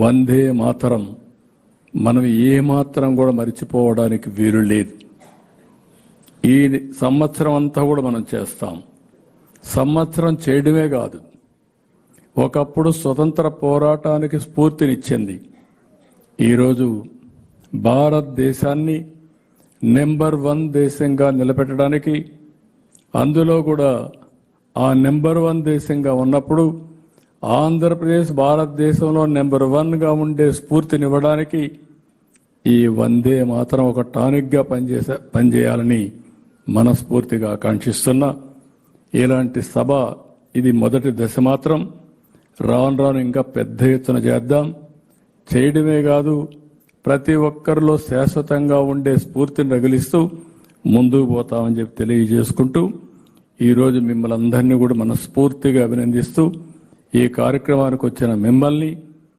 వందే మాతరం మనం ఏమాత్రం కూడా మర్చిపోవడానికి వీలు లేదు. ఈ సంవత్సరం అంతా కూడా మనం చేస్తాం. సంవత్సరం చేయడమే కాదు, ఒకప్పుడు స్వతంత్ర పోరాటానికి స్ఫూర్తినిచ్చింది. ఈరోజు భారతదేశాన్ని నెంబర్ 1 దేశంగా నిలబెట్టడానికి, అందులో కూడా ఆ నెంబర్ 1 దేశంగా ఉన్నప్పుడు ఆంధ్రప్రదేశ్ భారతదేశంలో నెంబర్ 1గా ఉండే స్ఫూర్తినివ్వడానికి ఈ వందే మాత్రం ఒక టానిక్గా పనిచేయాలని మనస్ఫూర్తిగా ఆకాంక్షిస్తున్నా. ఇలాంటి సభ ఇది మొదటి దశ మాత్రం. రాను రాను ఇంకా పెద్ద ఎత్తున చేద్దాం. చేయడమే కాదు, ప్రతి ఒక్కరిలో శాశ్వతంగా ఉండే స్ఫూర్తిని రగిలిస్తూ ముందుకు పోతామని చెప్పి తెలియజేసుకుంటూ, ఈరోజు మిమ్మల్ని అందరినీ కూడా మనస్ఫూర్తిగా అభినందిస్తూ, ఈ కార్యక్రమానికి వచ్చిన మిమ్మల్ని